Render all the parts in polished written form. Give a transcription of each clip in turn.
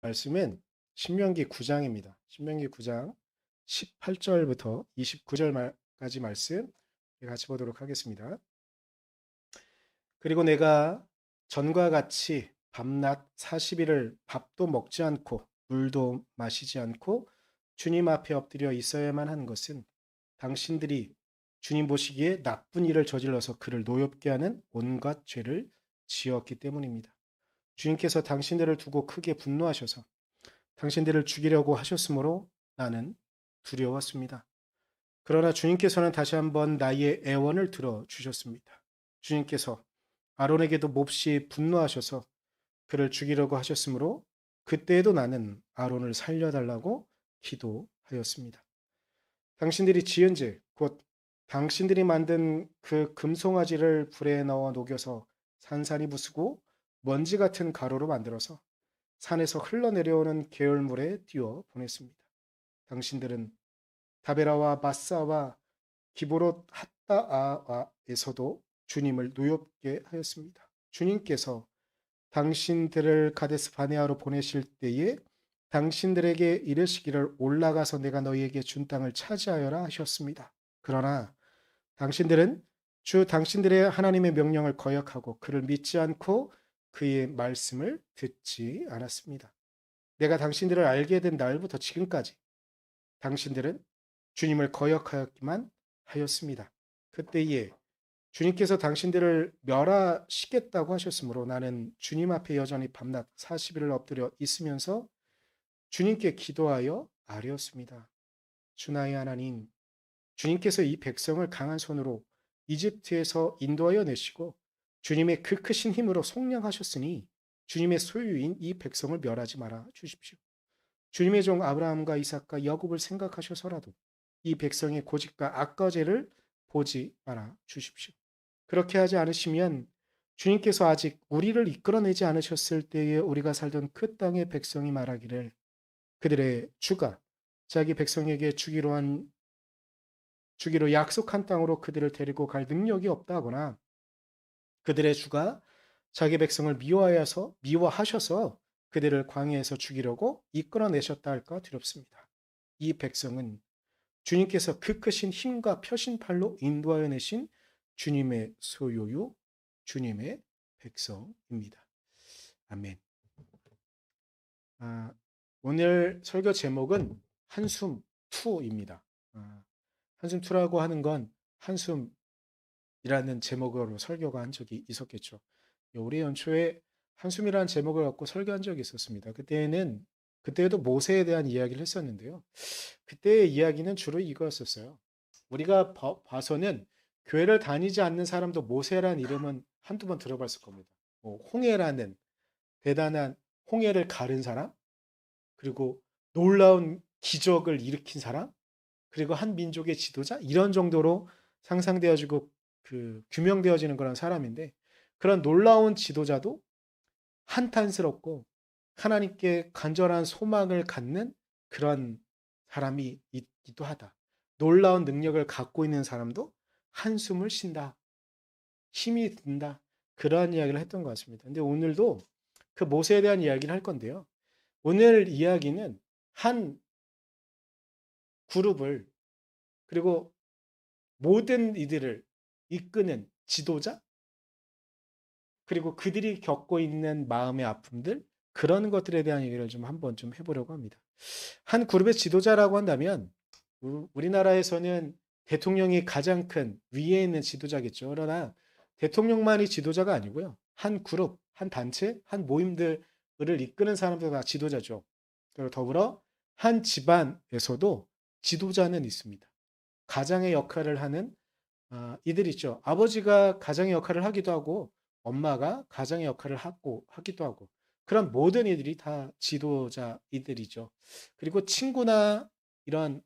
말씀은 신명기 9장입니다. 신명기 9장 18절부터 29절까지 말씀 같이 보도록 하겠습니다. 그리고 내가 전과 같이 밤낮 40일을 밥도 먹지 않고 물도 마시지 않고 주님 앞에 엎드려 있어야만 한 것은 당신들이 주님 보시기에 나쁜 일을 저질러서 그를 노엽게 하는 온갖 죄를 지었기 때문입니다. 주님께서 당신들을 두고 크게 분노하셔서 당신들을 죽이려고 하셨으므로 나는 두려웠습니다. 그러나 주님께서는 다시 한번 나의 애원을 들어주셨습니다. 주님께서 아론에게도 몹시 분노하셔서 그를 죽이려고 하셨으므로 그때에도 나는 아론을 살려달라고 기도하였습니다. 당신들이 지은 죄, 곧 당신들이 만든 그 금송아지를 불에 넣어 녹여서 산산이 부수고 먼지 같은 가루로 만들어서 산에서 흘러내려오는 계열물에 띄워 보냈습니다. 당신들은 다베라와 마사와 기브롯 핫다아에서도 주님을 노엽게 하였습니다. 주님께서 당신들을 가데스 바네아로 보내실 때에 당신들에게 이르시기를 올라가서 내가 너희에게 준 땅을 차지하여라 하셨습니다. 그러나 당신들은 주 당신들의 하나님의 명령을 거역하고 그를 믿지 않고 그의 말씀을 듣지 않았습니다. 내가 당신들을 알게 된 날부터 지금까지 당신들은 주님을 거역하였기만 하였습니다. 그때에 주님께서 당신들을 멸하시겠다고 하셨으므로 나는 주님 앞에 여전히 밤낮 40일을 엎드려 있으면서 주님께 기도하여 아뢰었습니다. 주 나의 하나님, 주님께서 이 백성을 강한 손으로 이집트에서 인도하여 내시고 주님의 그 크신 힘으로 속량하셨으니 주님의 소유인 이 백성을 멸하지 말아 주십시오. 주님의 종 아브라함과 이삭과 야곱을 생각하셔서라도 이 백성의 고집과 악거제를 보지 말아 주십시오. 그렇게 하지 않으시면 주님께서 아직 우리를 이끌어내지 않으셨을 때에 우리가 살던 그 땅의 백성이 말하기를 그들의 주가 자기 백성에게 주기로 약속한 땅으로 그들을 데리고 갈 능력이 없다거나 그들의 주가 자기 백성을 미워하셔서 그들을 광야에서 죽이려고 이끌어내셨다 할까 두렵습니다. 이 백성은 주님께서 그 크신 힘과 표신팔로 인도하여 내신 주님의 소유요, 주님의 백성입니다. 아멘. 오늘 설교 제목은 한숨 2입니다. 한숨 2라고 하는 건 한숨이라는 제목으로 설교가 한 적이 있었겠죠. 올해 연초에 한숨이라는 제목을 갖고 설교한 적이 있었습니다. 그때에도 모세에 대한 이야기를 했었는데요. 그때의 이야기는 주로 이거였었어요. 우리가 봐서는 교회를 다니지 않는 사람도 모세라는 이름은 한두 번 들어봤을 겁니다. 홍해라는 대단한 홍해를 가른 사람, 그리고 놀라운 기적을 일으킨 사람, 그리고 한 민족의 지도자 이런 정도로 상상되어지고 규명되어지는 그런 사람인데 그런 놀라운 지도자도 한탄스럽고 하나님께 간절한 소망을 갖는 그런 사람이 있기도 하다. 놀라운 능력을 갖고 있는 사람도 한숨을 쉰다. 힘이 든다. 그러한 이야기를 했던 것 같습니다. 근데 오늘도 그 모세에 대한 이야기를 할 건데요. 오늘 이야기는 한 그룹을 그리고 모든 이들을 이끄는 지도자 그리고 그들이 겪고 있는 마음의 아픔들 그런 것들에 대한 얘기를 좀 한번 좀 해보려고 합니다. 한 그룹의 지도자라고 한다면 우리나라에서는 대통령이 가장 큰 위에 있는 지도자겠죠. 그러나 대통령만이 지도자가 아니고요. 한 그룹, 한 단체, 한 모임들을 이끄는 사람들 다 지도자죠. 그리고 더불어 한 집안에서도 지도자는 있습니다. 가장의 역할을 하는 이들 있죠. 아버지가 가장의 역할을 하기도 하고 엄마가 가장의 역할을 하기도 하고 그런 모든 이들이 다 지도자이들이죠. 그리고 친구나 이런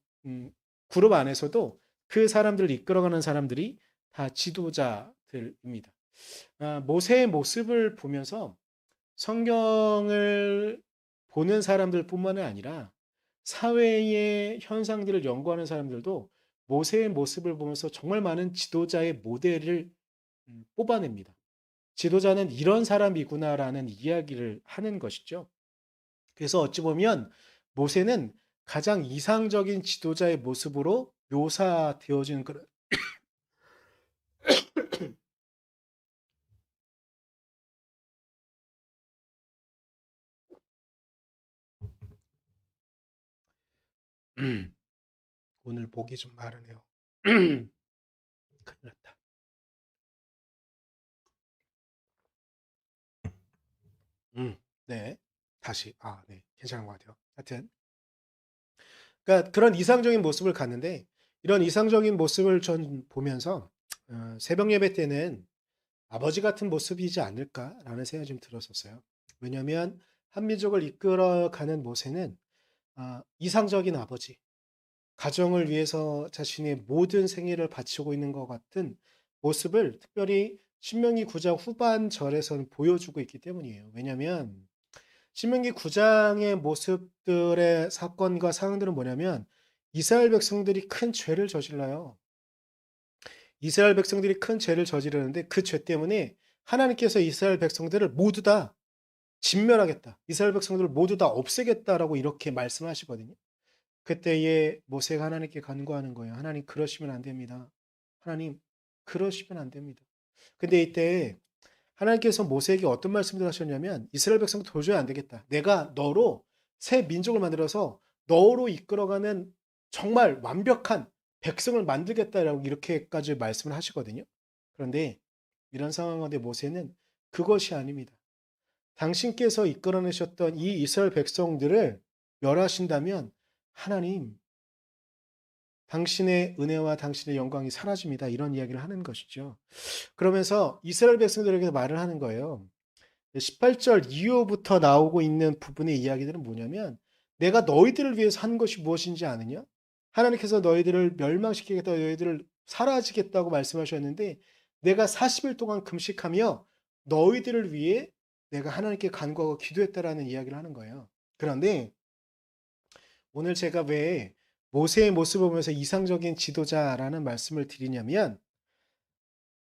그룹 안에서도 그 사람들을 이끌어가는 사람들이 다 지도자들입니다. 모세의 모습을 보면서 성경을 보는 사람들뿐만 아니라 사회의 현상들을 연구하는 사람들도 모세의 모습을 보면서 정말 많은 지도자의 모델을 뽑아냅니다. 지도자는 이런 사람이구나라는 이야기를 하는 것이죠. 그래서 어찌 보면 모세는 가장 이상적인 지도자의 모습으로 묘사되어지는 그런 오늘 목이 좀 마르네요. 큰일 났다. 네. 다시. 네. 괜찮은 것 같아요. 하여튼 그러니까 그런 이상적인 모습을 갖는데 이런 이상적인 모습을 전 보면서 새벽 예배 때는 '아버지 같은 모습이지 않을까.'라는 생각이 좀 들었었어요. 왜냐하면 한민족을 이끌어가는 모세는 이상적인 아버지, 가정을 위해서 자신의 모든 생애를 바치고 있는 것 같은 모습을 특별히 신명기 9장 후반절에서는 보여주고 있기 때문이에요. 왜냐하면 신명기 9장의 모습들의 사건과 상황들은 뭐냐면 이스라엘 백성들이 큰 죄를 저질러요. 이스라엘 백성들이 큰 죄를 저지르는데 그 죄 때문에 하나님께서 이스라엘 백성들을 모두 다 진멸하겠다. 이스라엘 백성들을 모두 다 없애겠다라고 이렇게 말씀하시거든요. 그때에 모세가 하나님께 간구하는 거예요. 하나님 그러시면 안 됩니다. 하나님 그러시면 안 됩니다. 근데 이때 하나님께서 모세에게 어떤 말씀을 하셨냐면 이스라엘 백성 도저히 안 되겠다. 내가 너로 새 민족을 만들어서 너로 이끌어가는 정말 완벽한 백성을 만들겠다라고 이렇게까지 말씀을 하시거든요. 그런데 이런 상황 가운데 모세는 그것이 아닙니다. 당신께서 이끌어내셨던 이 이스라엘 백성들을 멸하신다면 하나님 당신의 은혜와 당신의 영광이 사라집니다. 이런 이야기를 하는 것이죠. 그러면서 이스라엘 백성들에게 말을 하는 거예요. 18절 이후부터 나오고 있는 부분의 이야기들은 뭐냐면 내가 너희들을 위해서 한 것이 무엇인지 아느냐? 하나님께서 너희들을 멸망시키겠다, 너희들을 사라지겠다고 말씀하셨는데 내가 40일 동안 금식하며 너희들을 위해 내가 하나님께 간구하고 기도했다라는 이야기를 하는 거예요. 그런데 오늘 제가 왜 모세의 모습을 보면서 이상적인 지도자라는 말씀을 드리냐면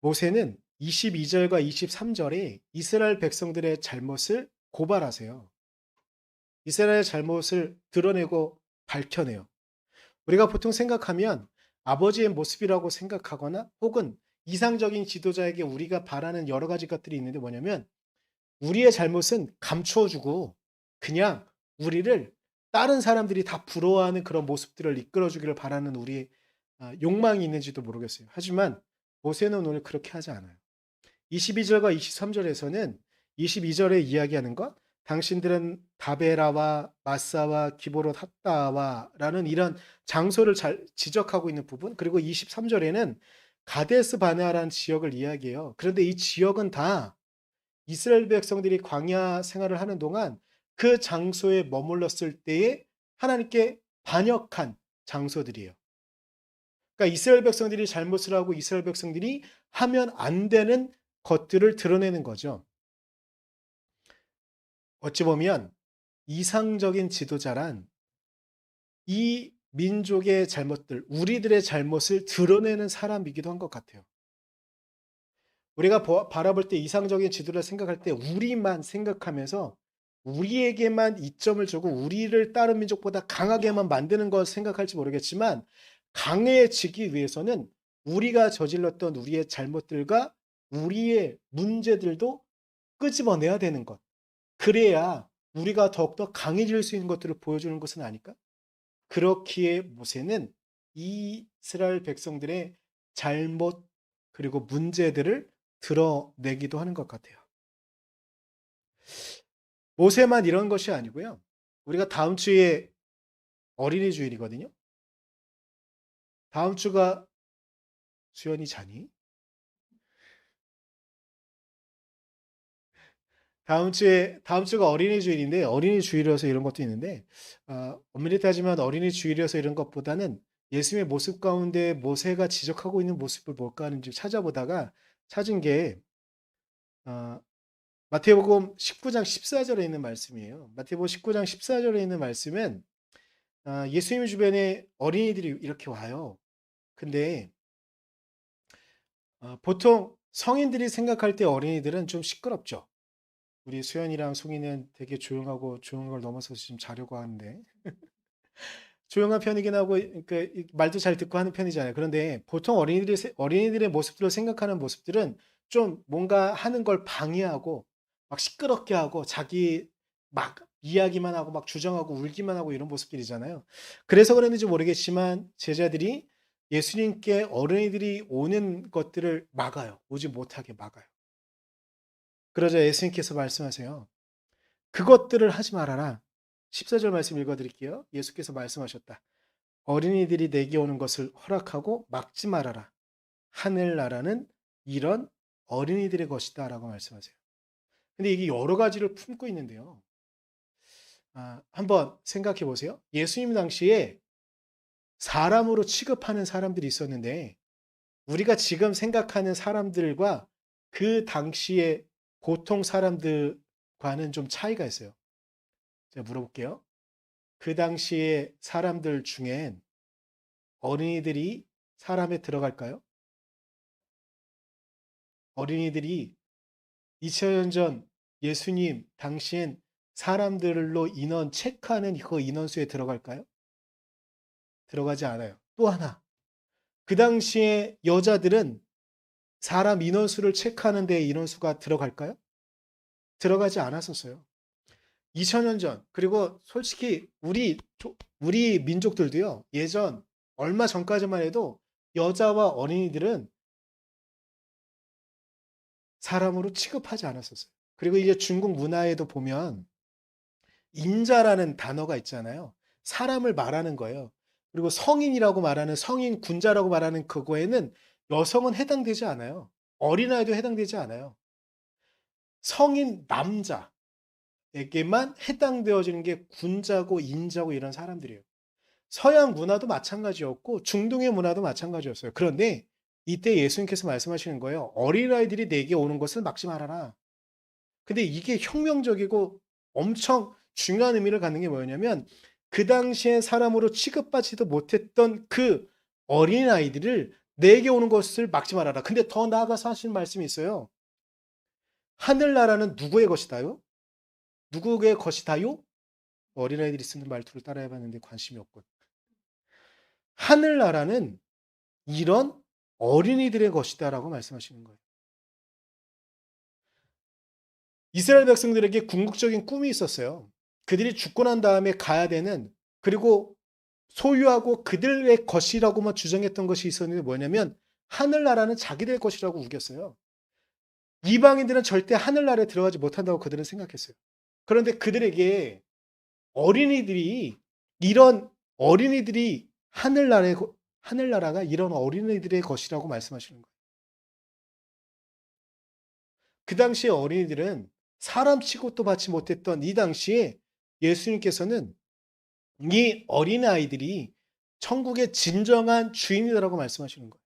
모세는 22절과 23절에 이스라엘 백성들의 잘못을 고발하세요. 이스라엘의 잘못을 드러내고 밝혀내요. 우리가 보통 생각하면 아버지의 모습이라고 생각하거나 혹은 이상적인 지도자에게 우리가 바라는 여러 가지 것들이 있는데 뭐냐면 우리의 잘못은 감춰주고 그냥 우리를 다른 사람들이 다 부러워하는 그런 모습들을 이끌어주기를 바라는 우리의 욕망이 있는지도 모르겠어요. 하지만 모세는 오늘 그렇게 하지 않아요. 22절과 23절에서는 22절에 이야기하는 것, 당신들은 다베라와 마사와 기보롯 핫다와라는 이런 장소를 잘 지적하고 있는 부분, 그리고 23절에는 가데스 바네아라는 지역을 이야기해요. 그런데 이 지역은 다 이스라엘 백성들이 광야 생활을 하는 동안 그 장소에 머물렀을 때에 하나님께 반역한 장소들이에요. 그러니까 이스라엘 백성들이 잘못을 하고 이스라엘 백성들이 하면 안 되는 것들을 드러내는 거죠. 어찌 보면 이상적인 지도자란 이 민족의 잘못들, 우리들의 잘못을 드러내는 사람이기도 한 것 같아요. 우리가 바라볼 때 이상적인 지도를 생각할 때 우리만 생각하면서 우리에게만 이점을 주고 우리를 다른 민족보다 강하게만 만드는 것 생각할지 모르겠지만 강해지기 위해서는 우리가 저질렀던 우리의 잘못들과 우리의 문제들도 끄집어내야 되는 것. 그래야 우리가 더욱더 강해질 수 있는 것들을 보여주는 것은 아닐까? 그렇기에 모세는 이스라엘 백성들의 잘못 그리고 문제들을 드러내기도 하는 것 같아요. 모세만 이런 것이 아니고요. 우리가 다음 주에 어린이 주일이거든요. 다음 주가 수연이 자니? 다음 주가 어린이 주일인데 어린이 주일이어서 이런 것도 있는데 엄밀히 따지면 어린이 주일이어서 이런 것보다는 예수님의 모습 가운데 모세가 지적하고 있는 모습을 뭘까 하는지 찾아보다가 찾은 게 어, 마태복음 19장 14절에 있는 말씀이에요. 마태복음 19장 14절에 있는 말씀은 예수님 주변에 어린이들이 이렇게 와요. 근데 보통 성인들이 생각할 때 어린이들은 좀 시끄럽죠. 우리 수연이랑 송이는 되게 조용하고 조용한 걸 넘어서 지금 자려고 하는데 조용한 편이긴 하고 그 말도 잘 듣고 하는 편이잖아요. 그런데 보통 어린이들의 모습들을 생각하는 모습들은 좀 뭔가 하는 걸 방해하고 막 시끄럽게 하고 자기 막 이야기만 하고 막 주장하고 울기만 하고 이런 모습들이잖아요. 그래서 그랬는지 모르겠지만 제자들이 예수님께 어린이들이 오는 것들을 막아요. 오지 못하게 막아요. 그러자 예수님께서 말씀하세요. 그것들을 하지 말아라. 14절 말씀 읽어드릴게요. 예수께서 말씀하셨다. 어린이들이 내게 오는 것을 허락하고 막지 말아라. 하늘나라는 이런 어린이들의 것이다 라고 말씀하세요. 근데 이게 여러 가지를 품고 있는데요. 한번 생각해 보세요. 예수님 당시에 사람으로 취급하는 사람들이 있었는데 우리가 지금 생각하는 사람들과 그 당시에 보통 사람들과는 좀 차이가 있어요. 제가 물어볼게요. 그 당시에 사람들 중엔 어린이들이 사람에 들어갈까요? 어린이들이 2000년 전 예수님 당시엔 사람들로 인원 체크하는 그 인원수에 들어갈까요? 들어가지 않아요. 또 하나, 그 당시에 여자들은 사람 인원수를 체크하는 데 인원수가 들어갈까요? 들어가지 않았었어요. 2000년 전, 그리고 솔직히 우리 민족들도요, 예전 얼마 전까지만 해도 여자와 어린이들은 사람으로 취급하지 않았었어요. 그리고 이제 중국 문화에도 보면 인자라는 단어가 있잖아요. 사람을 말하는 거예요. 그리고 성인이라고 말하는 성인 군자라고 말하는 그거에는 여성은 해당되지 않아요. 어린아이도 해당되지 않아요. 성인 남자에게만 해당되어지는 게 군자고 인자고 이런 사람들이에요. 서양 문화도 마찬가지였고 중동의 문화도 마찬가지였어요. 그런데 이때 예수님께서 말씀하시는 거예요. 어린아이들이 내게 오는 것을 막지 말아라. 근데 이게 혁명적이고 엄청 중요한 의미를 갖는 게 뭐였냐면 그 당시에 사람으로 취급받지도 못했던 그 어린아이들을 내게 오는 것을 막지 말아라. 근데 더 나아가서 하시는 말씀이 있어요. 하늘나라는 누구의 것이다요? 누구의 것이다요? 어린아이들이 쓰는 말투를 따라해봤는데 관심이 없군. 하늘나라는 이런 어린이들의 것이다라고 말씀하시는 거예요. 이스라엘 백성들에게 궁극적인 꿈이 있었어요. 그들이 죽고 난 다음에 가야 되는, 그리고 소유하고 그들의 것이라고만 주장했던 것이 있었는데 뭐냐면 하늘나라는 자기들 것이라고 우겼어요. 이방인들은 절대 하늘나라에 들어가지 못한다고 그들은 생각했어요. 그런데 그들에게 어린이들이 이런 어린이들이 하늘나라가 이런 어린이들의 것이라고 말씀하시는 거예요. 그 당시에 어린이들은 사람 취급도 받지 못했던 이 당시에 예수님께서는 이 어린아이들이 천국의 진정한 주인이라고 말씀하시는 거예요.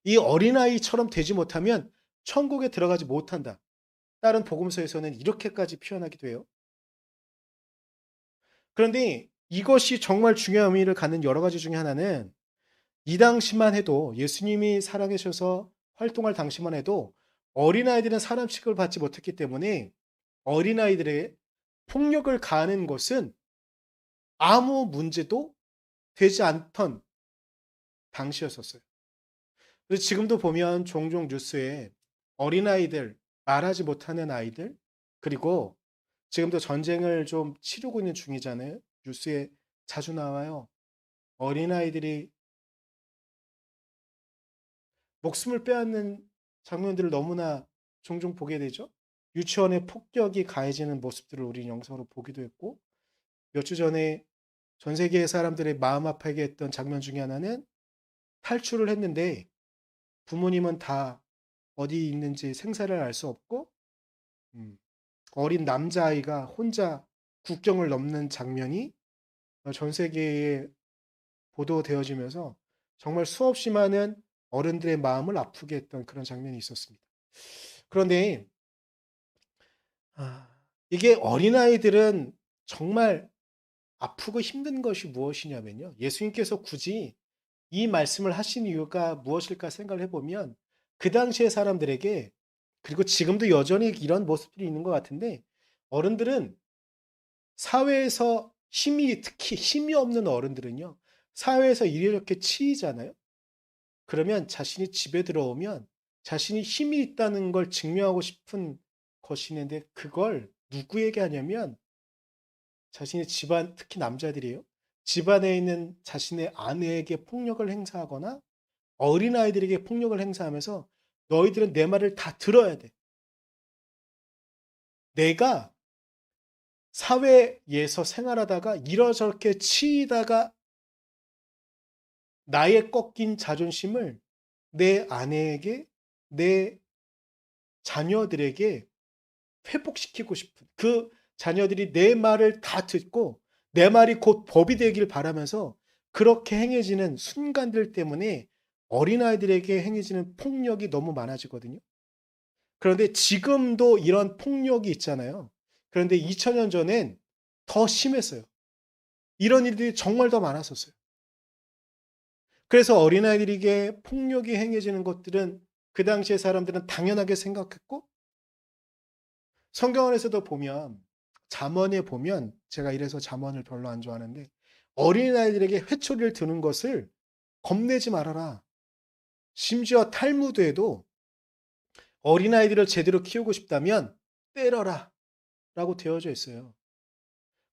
이 어린아이처럼 되지 못하면 천국에 들어가지 못한다. 다른 복음서에서는 이렇게까지 표현하기도 해요. 그런데 이것이 정말 중요한 의미를 갖는 여러 가지 중에 하나는 이 당시만 해도 예수님이 살아계셔서 활동할 당시만 해도 어린아이들은 사람 취급을 받지 못했기 때문에 어린아이들의 폭력을 가하는 것은 아무 문제도 되지 않던 당시였었어요. 그래서 지금도 보면 종종 뉴스에 어린아이들, 말하지 못하는 아이들, 그리고 지금도 전쟁을 좀 치르고 있는 중이잖아요. 뉴스에 자주 나와요. 어린아이들이 목숨을 빼앗는 장면들을 너무나 종종 보게 되죠. 유치원의 폭격이 가해지는 모습들을 우리 영상으로 보기도 했고, 몇 주 전에 전 세계의 사람들의 마음 아파하게 했던 장면 중에 하나는 탈출을 했는데 부모님은 다 어디 있는지 생사를 알 수 없고 어린 남자아이가 혼자 국경을 넘는 장면이 전 세계에 보도되어지면서 정말 수없이 많은 어른들의 마음을 아프게 했던 그런 장면이 있었습니다. 그런데 이게 어린아이들은 정말 아프고 힘든 것이 무엇이냐면요. 예수님께서 굳이 이 말씀을 하신 이유가 무엇일까 생각을 해보면 그 당시의 사람들에게, 그리고 지금도 여전히 이런 모습들이 있는 것 같은데 어른들은 사회에서 특히 힘이 없는 어른들은요, 사회에서 이렇게 치이잖아요. 그러면 자신이 집에 들어오면 자신이 힘이 있다는 걸 증명하고 싶은 것이 있는데, 그걸 누구에게 하냐면 자신의 집안, 특히 남자들이에요. 집안에 있는 자신의 아내에게 폭력을 행사하거나 어린아이들에게 폭력을 행사하면서 너희들은 내 말을 다 들어야 돼. 내가 사회에서 생활하다가 이러저렇게 치이다가 나의 꺾인 자존심을 내 아내에게, 내 자녀들에게 회복시키고 싶은, 그 자녀들이 내 말을 다 듣고 내 말이 곧 법이 되길 바라면서 그렇게 행해지는 순간들 때문에 어린아이들에게 행해지는 폭력이 너무 많아지거든요. 그런데 지금도 이런 폭력이 있잖아요. 그런데 2000년 전엔 더 심했어요. 이런 일들이 정말 더 많았었어요. 그래서 어린아이들에게 폭력이 행해지는 것들은 그 당시의 사람들은 당연하게 생각했고, 성경 안에서도 보면, 잠언에 보면, 제가 이래서 잠언을 별로 안 좋아하는데, 어린아이들에게 회초리를 드는 것을 겁내지 말아라. 심지어 탈무드에도 어린아이들을 제대로 키우고 싶다면 때려라 라고 되어져 있어요.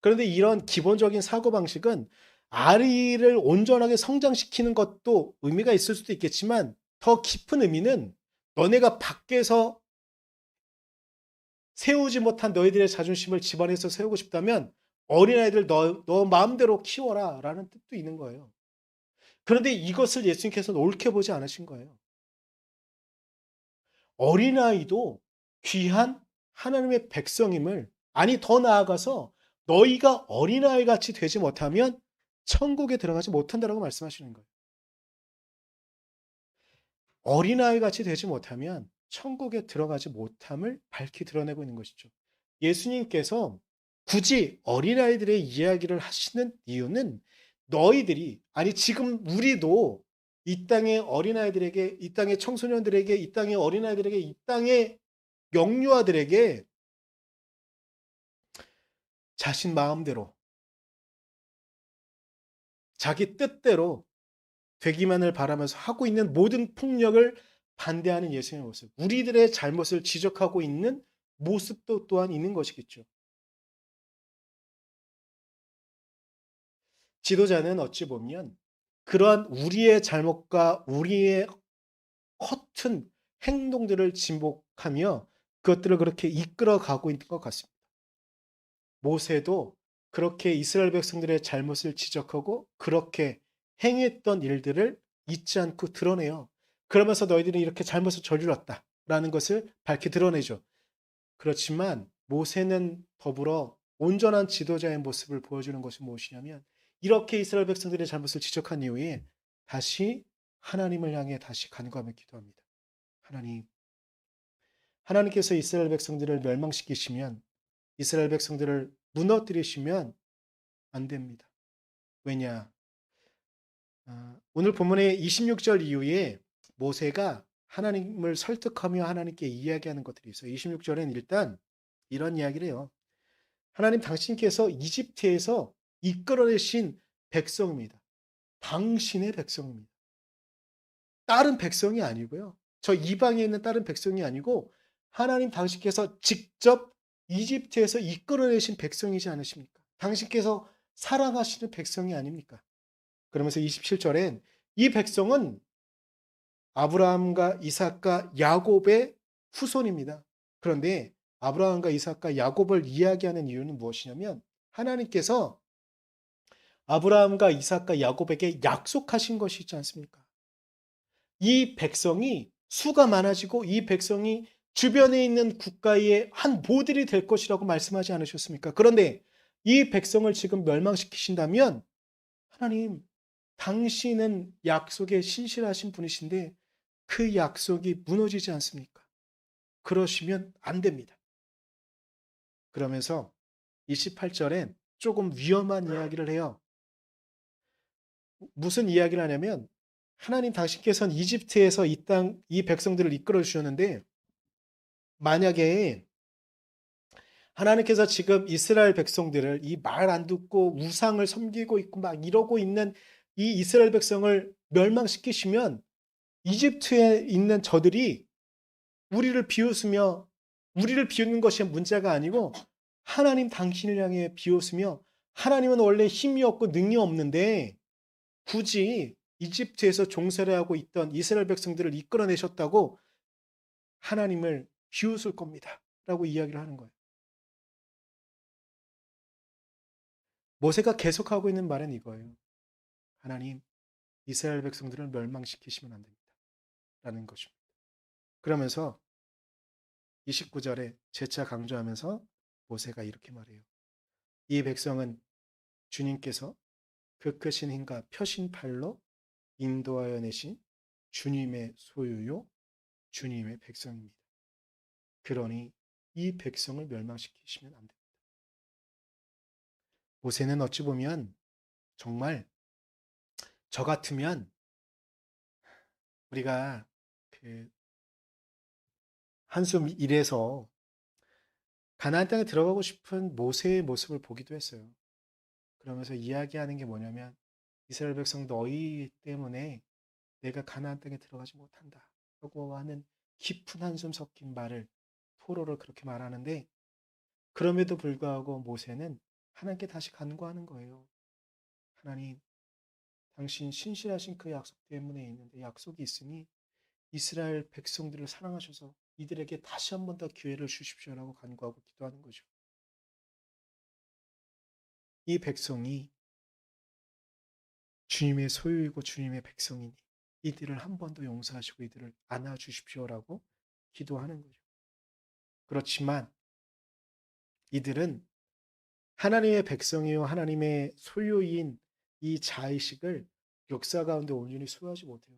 그런데 이런 기본적인 사고방식은 아이를 온전하게 성장시키는 것도 의미가 있을 수도 있겠지만, 더 깊은 의미는 너네가 밖에서 세우지 못한 너희들의 자존심을 집안에서 세우고 싶다면 어린아이들 너 마음대로 키워라 라는 뜻도 있는 거예요. 그런데 이것을 예수님께서는 옳게 보지 않으신 거예요. 어린아이도 귀한 하나님의 백성임을, 아니 더 나아가서 너희가 어린아이 같이 되지 못하면 천국에 들어가지 못한다라고 말씀하시는 거예요. 어린아이 같이 되지 못하면 천국에 들어가지 못함을 밝히 드러내고 있는 것이죠. 예수님께서 굳이 어린아이들의 이야기를 하시는 이유는 너희들이, 아니 지금 우리도 이 땅의 어린아이들에게, 이 땅의 청소년들에게, 이 땅의 어린아이들에게, 이 땅의 영유아들에게 자신 마음대로 자기 뜻대로 되기만을 바라면서 하고 있는 모든 폭력을 반대하는 예수님의 모습, 우리들의 잘못을 지적하고 있는 모습도 또한 있는 것이겠죠. 지도자는 어찌 보면 그러한 우리의 잘못과 우리의 허튼 행동들을 진복하며 그것들을 그렇게 이끌어가고 있는 것 같습니다. 모세도 그렇게 이스라엘 백성들의 잘못을 지적하고 그렇게 행했던 일들을 잊지 않고 드러내요. 그러면서 너희들이 이렇게 잘못을 저질렀다라는 것을 밝히 드러내죠. 그렇지만 모세는 더불어 온전한 지도자의 모습을 보여주는 것이 무엇이냐면, 이렇게 이스라엘 백성들의 잘못을 지적한 이후에 다시 하나님을 향해 다시 간구하며 기도합니다. 하나님께서 이스라엘 백성들을 멸망시키시면, 이스라엘 백성들을 무너뜨리시면 안 됩니다. 왜냐? 오늘 본문의 26절 이후에 모세가 하나님을 설득하며 하나님께 이야기하는 것들이 있어요. 26절엔 일단 이런 이야기를 해요. 하나님, 당신께서 이집트에서 이끌어내신 백성입니다. 당신의 백성입니다. 다른 백성이 아니고요. 저 이방에 있는 다른 백성이 아니고 하나님 당신께서 직접 이집트에서 이끌어내신 백성이지 않으십니까? 당신께서 사랑하시는 백성이 아닙니까? 그러면서 27절엔 이 백성은 아브라함과 이삭과 야곱의 후손입니다. 그런데 아브라함과 이삭과 야곱을 이야기하는 이유는 무엇이냐면, 하나님께서 아브라함과 이삭과 야곱에게 약속하신 것이 있지 않습니까? 이 백성이 수가 많아지고 이 백성이 주변에 있는 국가의 한 모델이 될 것이라고 말씀하지 않으셨습니까? 그런데 이 백성을 지금 멸망시키신다면, 하나님, 당신은 약속에 신실하신 분이신데 그 약속이 무너지지 않습니까? 그러시면 안 됩니다. 그러면서 28절엔 조금 위험한 이야기를 해요. 무슨 이야기를 하냐면, 하나님 당신께서는 이집트에서 이 백성들을 이끌어 주셨는데, 만약에 하나님께서 지금 이스라엘 백성들을 이 말 안 듣고 우상을 섬기고 있고 막 이러고 있는 이 이스라엘 백성을 멸망시키시면 이집트에 있는 저들이 우리를 비웃으며 우리를 비웃는 것이 문제가 아니고 하나님 당신을 향해 비웃으며 하나님은 원래 힘이 없고 능이 없는데 굳이 이집트에서 종살이 하고 있던 이스라엘 백성들을 이끌어내셨다고 하나님을 비웃을 겁니다. 라고 이야기를 하는 거예요. 모세가 계속하고 있는 말은 이거예요. 하나님, 이스라엘 백성들을 멸망시키시면 안 됩니다. 라는 것입니다. 그러면서 29절에 재차 강조하면서 모세가 이렇게 말해요. 이 백성은 주님께서 그 크신 힘과 펴신 팔로 인도하여 내신 주님의 소유요, 주님의 백성입니다. 그러니 이 백성을 멸망시키시면 안 됩니다. 모세는 어찌 보면 정말 저 같으면 우리가 그 한숨 일에서 가나안 땅에 들어가고 싶은 모세의 모습을 보기도 했어요. 그러면서 이야기하는 게 뭐냐면 이스라엘 백성 너희 때문에 내가 가나안 땅에 들어가지 못한다 라고 하는 깊은 한숨 섞인 말을 토로를 그렇게 말하는데 그럼에도 불구하고 모세는 하나님께 다시 간구하는 거예요. 하나님, 당신 신실하신 그 약속 때문에 있는데 약속이 있으니 이스라엘 백성들을 사랑하셔서 이들에게 다시 한 번 더 기회를 주십시오라고 간구하고 기도하는 거죠. 이 백성이 주님의 소유이고 주님의 백성이니 이들을 한 번 더 용서하시고 이들을 안아주십시오라고 기도하는 거죠. 그렇지만 이들은 하나님의 백성이요 하나님의 소유인 이 자의식을 역사 가운데 온전히 수호하지 못해요.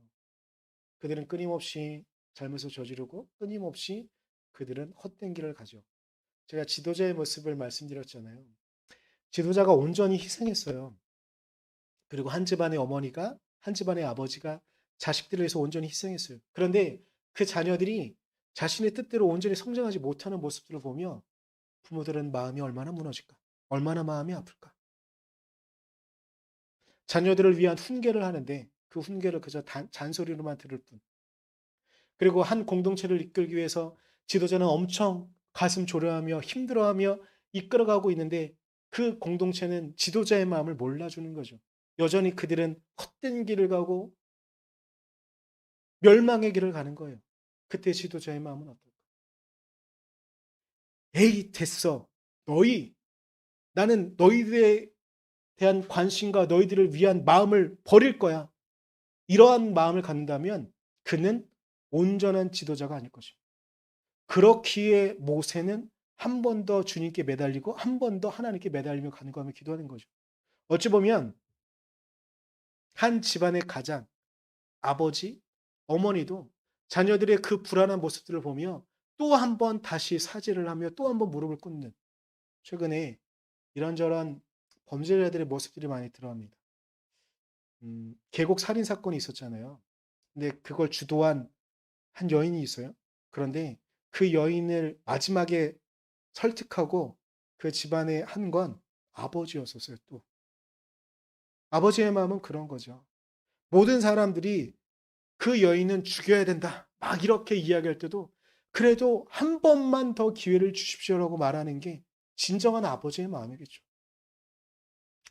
그들은 끊임없이 잘못을 저지르고 끊임없이 그들은 헛된 길을 가죠. 제가 지도자의 모습을 말씀드렸잖아요. 지도자가 온전히 희생했어요. 그리고 한 집안의 어머니가 한 집안의 아버지가 자식들을 위해서 온전히 희생했어요. 그런데 그 자녀들이 자신의 뜻대로 온전히 성장하지 못하는 모습들을 보며 부모들은 마음이 얼마나 무너질까? 얼마나 마음이 아플까? 자녀들을 위한 훈계를 하는데 그 훈계를 그저 잔소리로만 들을 뿐. 그리고 한 공동체를 이끌기 위해서 지도자는 엄청 가슴 졸여하며 힘들어하며 이끌어가고 있는데 그 공동체는 지도자의 마음을 몰라주는 거죠. 여전히 그들은 헛된 길을 가고 멸망의 길을 가는 거예요. 그때 지도자의 마음은 어떨까? 에이, 됐어. 나는 너희들에 대한 관심과 너희들을 위한 마음을 버릴 거야. 이러한 마음을 갖는다면 그는 온전한 지도자가 아닐 것입니다. 그렇기에 모세는 한 번 더 주님께 매달리고 한 번 더 하나님께 매달리며 간구하며 기도하는 거죠. 어찌 보면 한 집안의 가장, 아버지, 어머니도 자녀들의 그 불안한 모습들을 보며 또 한 번 다시 사죄를 하며 또 한 번 무릎을 꿇는 최근에 이런저런 범죄자들의 모습들이 많이 드러납니다. 계곡 살인 사건이 있었잖아요. 근데 그걸 주도한 한 여인이 있어요. 그런데 그 여인을 마지막에 설득하고 그 집안에 한 건 아버지였었어요, 또. 아버지의 마음은 그런 거죠. 모든 사람들이 그 여인은 죽여야 된다. 막 이렇게 이야기할 때도 그래도 한 번만 더 기회를 주십시오라고 말하는 게 진정한 아버지의 마음이겠죠.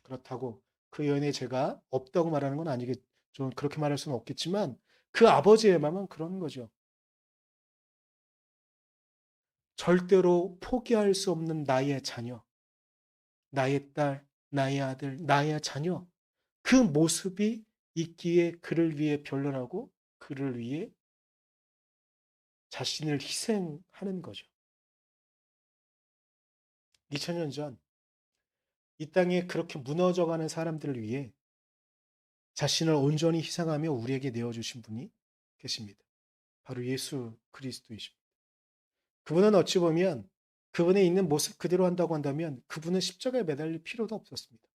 그렇다고 그 여인의 죄가 없다고 말하는 건 아니겠, 좀 그렇게 말할 수는 없겠지만 그 아버지의 마음은 그런 거죠. 절대로 포기할 수 없는 나의 자녀, 나의 딸, 나의 아들, 나의 자녀, 그 모습이 있기에 그를 위해 변론하고 그를 위해 자신을 희생하는 거죠. 2000년 전 이 땅에 그렇게 무너져가는 사람들을 위해 자신을 온전히 희생하며 우리에게 내어주신 분이 계십니다. 바로 예수 그리스도이십니다. 그분은 어찌 보면 그분의 있는 모습 그대로 한다고 한다면 그분은 십자가에 매달릴 필요도 없었습니다.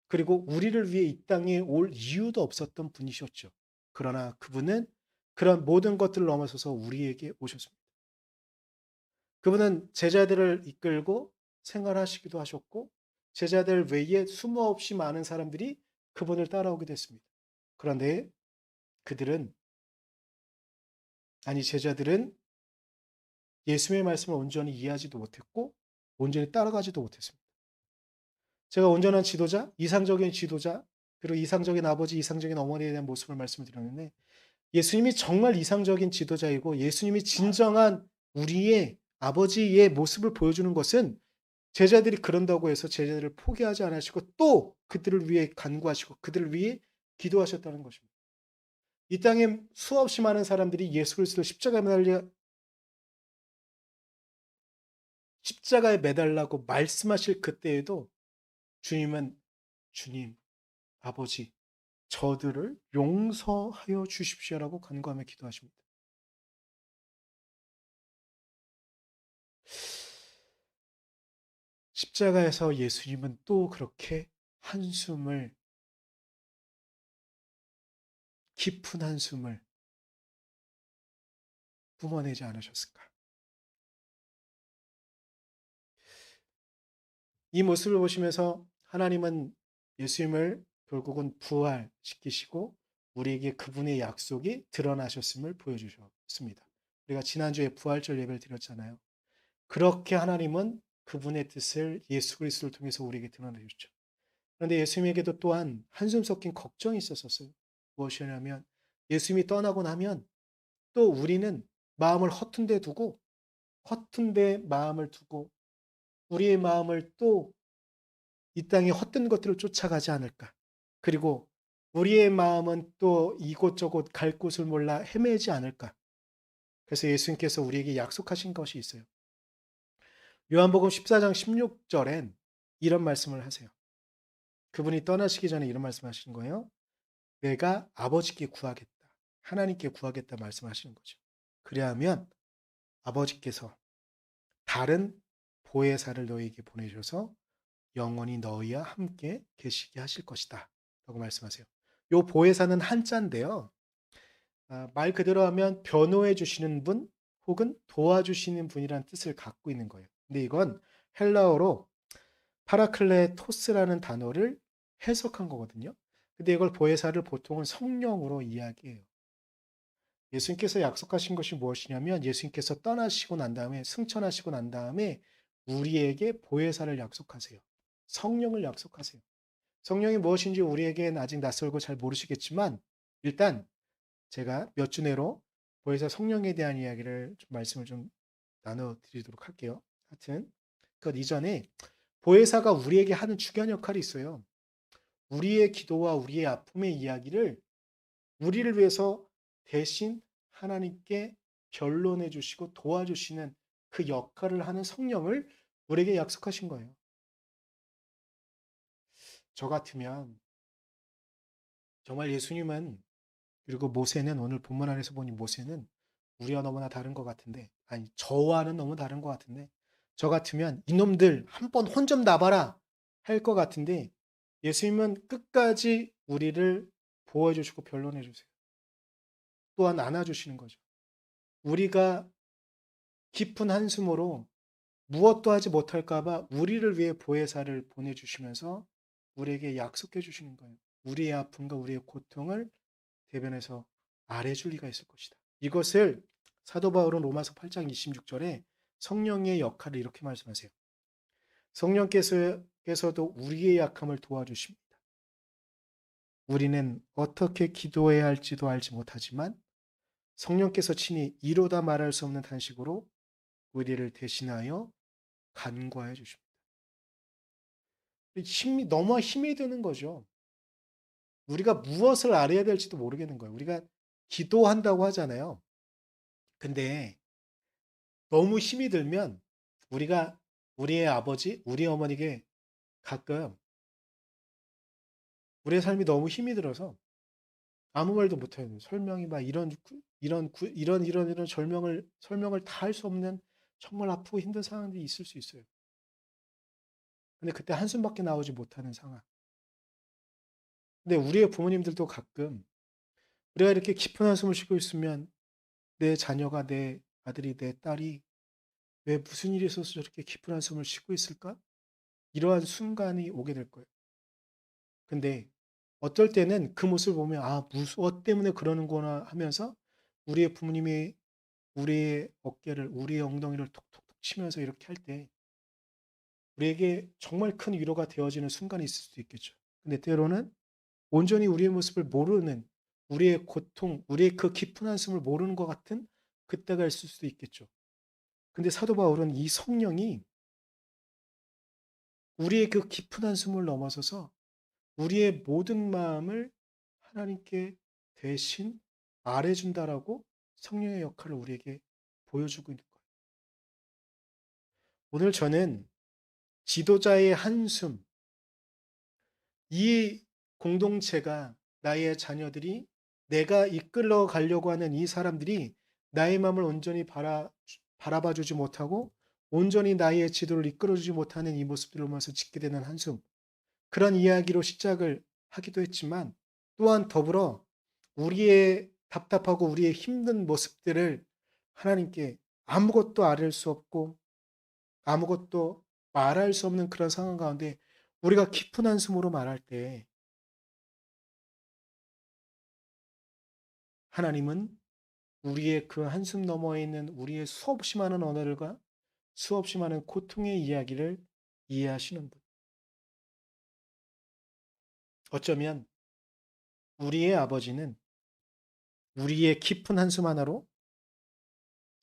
그리고 우리를 위해 이 땅에 올 이유도 없었던 분이셨죠. 그러나 그분은 그런 모든 것들을 넘어서서 우리에게 오셨습니다. 그분은 제자들을 이끌고 생활하시기도 하셨고 제자들 외에 수모 없이 많은 사람들이 그분을 따라오게 됐습니다. 그런데 그들은 제자들은 예수님의 말씀을 온전히 이해하지도 못했고 온전히 따라가지도 못했습니다. 제가 온전한 지도자, 이상적인 지도자, 그리고 이상적인 아버지, 이상적인 어머니에 대한 모습을 말씀을 드렸는데 예수님이 정말 이상적인 지도자이고 예수님이 진정한 우리의 아버지의 모습을 보여주는 것은 제자들이 그런다고 해서 제자들을 포기하지 않으시고 또 그들을 위해 간구하시고 그들을 위해 기도하셨다는 것입니다. 이 땅에 수없이 많은 사람들이 예수 그리스도를 십자가에 매달라고 말씀하실 그때에도 주님은 주님, 아버지, 저들을 용서하여 주십시오라고 간구하며 기도하십니다. 십자가에서 예수님은 또 그렇게 한숨을, 깊은 한숨을 뿜어내지 않으셨을까? 이 모습을 보시면서 하나님은 예수님을 결국은 부활시키시고 우리에게 그분의 약속이 드러나셨음을 보여주셨습니다. 우리가 지난주에 부활절 예배를 드렸잖아요. 그렇게 하나님은 그분의 뜻을 예수 그리스도를 통해서 우리에게 드러내셨죠. 그런데 예수님에게도 또한 한숨 섞인 걱정이 있었어요. 무엇이냐면 예수님이 떠나고 나면 또 우리는 마음을 허튼 데 마음을 두고 우리의 마음을 또 이 땅의 헛된 것들을 쫓아가지 않을까. 그리고 우리의 마음은 또 이곳저곳 갈 곳을 몰라 헤매지 않을까. 그래서 예수님께서 우리에게 약속하신 것이 있어요. 요한복음 14장 16절엔 이런 말씀을 하세요. 그분이 떠나시기 전에 이런 말씀 하시는 거예요. 내가 아버지께 구하겠다. 하나님께 구하겠다 말씀하시는 거죠. 그리하면 아버지께서 다른 보혜사를 너희에게 보내셔서 영원히 너희와 함께 계시게 하실 것이다. 라고 말씀하세요. 요 보혜사는 한자인데요. 말 그대로 하면 변호해 주시는 분 혹은 도와주시는 분이라는 뜻을 갖고 있는 거예요. 근데 이건 헬라어로 파라클레토스라는 단어를 해석한 거거든요. 근데 이걸 보혜사를 보통은 성령으로 이야기해요. 예수님께서 약속하신 것이 무엇이냐면 예수님께서 떠나시고 난 다음에 승천하시고 난 다음에 우리에게 보혜사를 약속하세요. 성령을 약속하세요. 성령이 무엇인지 우리에겐 아직 낯설고 잘 모르시겠지만 일단 제가 몇 주 내로 보혜사 성령에 대한 이야기를 좀 말씀을 좀 나눠드리도록 할게요. 하여튼 그 이전에 보혜사가 우리에게 하는 중요한 역할이 있어요. 우리의 기도와 우리의 아픔의 이야기를 우리를 위해서 대신 하나님께 변론해 주시고 도와주시는 그 역할을 하는 성령을 우리에게 약속하신 거예요. 저 같으면 정말 예수님은 그리고 모세는 오늘 본문 안에서 보니 모세는 우리와 너무나 다른 것 같은데 아니 저와는 너무 다른 것 같은데 저 같으면 이놈들 한번 혼 좀 나봐라 할 것 같은데 예수님은 끝까지 우리를 보호해 주시고 변론해 주세요. 또한 안아주시는 거죠. 우리가 깊은 한숨으로 무엇도 하지 못할까 봐 우리를 위해 보혜사를 보내주시면서 우리에게 약속해 주시는 거예요. 우리의 아픔과 우리의 고통을 대변해서 아뢰줄 리가 있을 것이다. 이것을 사도 바울은 로마서 8장 26절에 성령의 역할을 이렇게 말씀하세요. 성령께서도 우리의 약함을 도와주십니다. 우리는 어떻게 기도해야 할지도 알지 못하지만 성령께서 친히 이로다 말할 수 없는 탄식으로 우리를 대신하여 간구하여 주십니다. 너무 힘이 드는 거죠. 우리가 무엇을 알아야 될지도 모르겠는 거예요. 우리가 기도한다고 하잖아요. 근데 너무 힘이 들면 우리가 우리의 아버지, 우리 어머니에게 가끔 우리의 삶이 너무 힘이 들어서 아무 말도 못해요. 설명이 막 이런 설명을 다 할 수 없는 정말 아프고 힘든 상황들이 있을 수 있어요. 근데 그때 한숨밖에 나오지 못하는 상황. 근데 우리의 부모님들도 가끔 우리가 이렇게 깊은 한숨을 쉬고 있으면 내 자녀가 내 아들이 내 딸이 왜 무슨 일이 있어서 저렇게 깊은 한숨을 쉬고 있을까? 이러한 순간이 오게 될 거예요. 근데 어떨 때는 그 모습을 보면 '아 무엇 때문에 그러는구나.' 하면서 우리의 부모님이 우리의 어깨를 우리의 엉덩이를 톡톡톡 치면서 이렇게 할 때 우리에게 정말 큰 위로가 되어지는 순간이 있을 수도 있겠죠. 근데 때로는 온전히 우리의 모습을 모르는 우리의 고통, 우리의 그 깊은 한숨을 모르는 것 같은 그때가 있을 수도 있겠죠. 근데 사도 바울은 이 성령이 우리의 그 깊은 한숨을 넘어서서 우리의 모든 마음을 하나님께 대신 말해준다라고 성령의 역할을 우리에게 보여주고 있는 거예요. 오늘 저는 지도자의 한숨, 이 공동체가 나의 자녀들이 내가 이끌어 가려고 하는 이 사람들이 나의 마음을 온전히 바라봐 주지 못하고 온전히 나의 지도를 이끌어 주지 못하는 이 모습들을 보면서 짓게 되는 한숨. 그런 이야기로 시작을 하기도 했지만 또한 더불어 우리의 답답하고 우리의 힘든 모습들을 하나님께 아무것도 아뢰 수 없고 아무것도 말할 수 없는 그런 상황 가운데 우리가 깊은 한숨으로 말할 때 하나님은 우리의 그 한숨 너머에 있는 우리의 수없이 많은 언어들과 수없이 많은 고통의 이야기를 이해하시는 분. 어쩌면 우리의 아버지는 우리의 깊은 한숨 하나로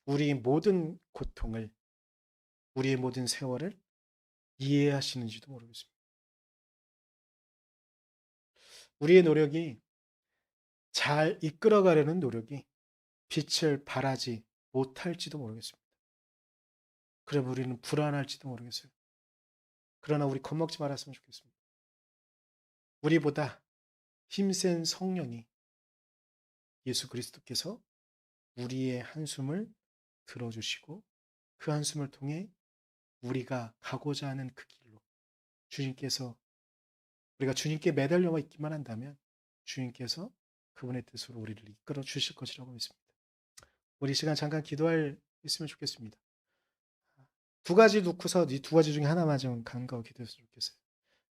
우리의 모든 고통을, 우리의 모든 세월을 이해하시는지도 모르겠습니다. 우리의 노력이 잘 이끌어가려는 노력이 빛을 발하지 못할지도 모르겠습니다. 그럼 우리는 불안할지도 모르겠어요. 그러나 우리 겁먹지 말았으면 좋겠습니다. 우리보다 힘센 성령이 예수 그리스도께서 우리의 한숨을 들어주시고 그 한숨을 통해 우리가 가고자 하는 그 길로 주님께서 우리가 주님께 매달려 있기만 한다면 주님께서 그분의 뜻으로 우리를 이끌어 주실 것이라고 믿습니다. 우리 시간 잠깐 기도할 있으면 좋겠습니다. 두 가지 놓고서 이 두 가지 중에 하나만 좀 간과하고 기도했으면 좋겠어요.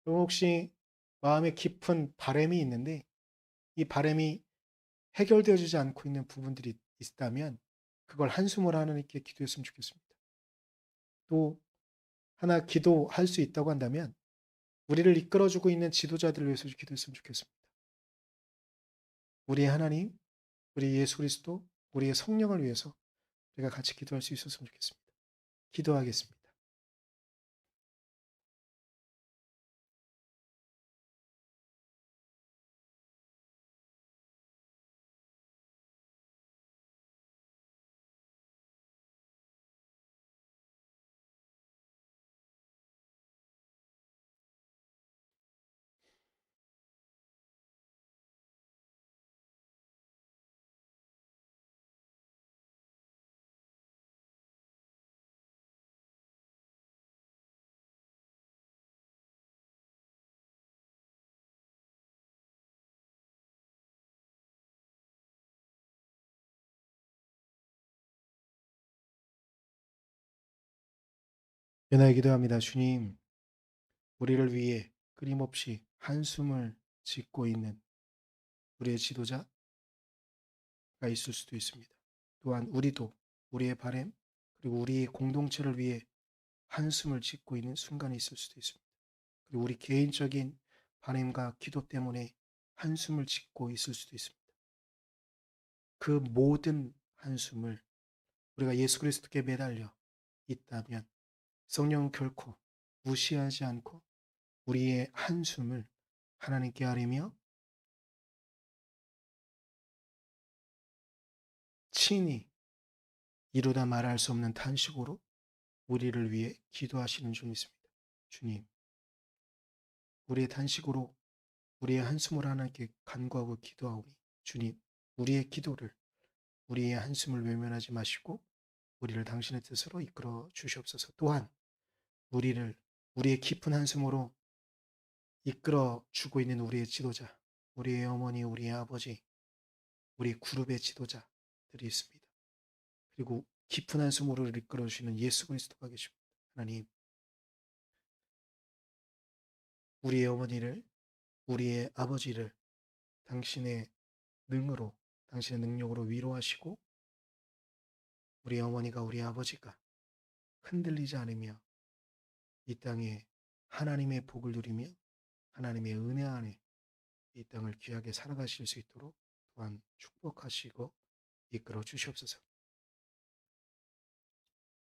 그럼 혹시 마음에 깊은 바람이 있는데 이 바람이 해결되어지지 않고 있는 부분들이 있다면 그걸 한숨을 하나님께 기도했으면 좋겠습니다. 또 하나 기도할 수 있다고 한다면 우리를 이끌어주고 있는 지도자들을 위해서 기도했으면 좋겠습니다. 우리의 하나님, 우리 예수 그리스도, 우리의 성령을 위해서 우리가 같이 기도할 수 있었으면 좋겠습니다. 기도하겠습니다. 연하에 기도합니다. 주님, 우리를 위해 끊임없이 한숨을 짓고 있는 우리의 지도자가 있을 수도 있습니다. 또한 우리도 우리의 바램 그리고 우리의 공동체를 위해 한숨을 짓고 있는 순간이 있을 수도 있습니다. 그리고 우리 개인적인 바램과 기도 때문에 한숨을 짓고 있을 수도 있습니다. 그 모든 한숨을 우리가 예수 그리스도께 매달려 있다면 성령은 결코 무시하지 않고 우리의 한숨을 하나님께 아뢰며 친히 이루다 말할 수 없는 탄식으로 우리를 위해 기도하시는 줄 믿습니다. 주님, 우리의 탄식으로 우리의 한숨을 하나님께 간구하고 기도하오니 주님, 우리의 기도를 우리의 한숨을 외면하지 마시고 우리를 당신의 뜻으로 이끌어 주시옵소서. 또한 우리를 우리의 깊은 한숨으로 이끌어 주고 있는 우리의 지도자, 우리의 어머니, 우리의 아버지, 우리 그룹의 지도자들이 있습니다. 그리고 깊은 한숨으로 이끌어 주시는 예수 그리스도가 계십니다. 하나님, 우리의 어머니를, 우리의 아버지를 당신의 능으로, 당신의 능력으로 위로하시고 우리 어머니가, 우리 아버지가 흔들리지 않으며 이 땅에 하나님의 복을 누리며 하나님의 은혜 안에 이 땅을 귀하게 살아가실 수 있도록 또한 축복하시고 이끌어 주시옵소서.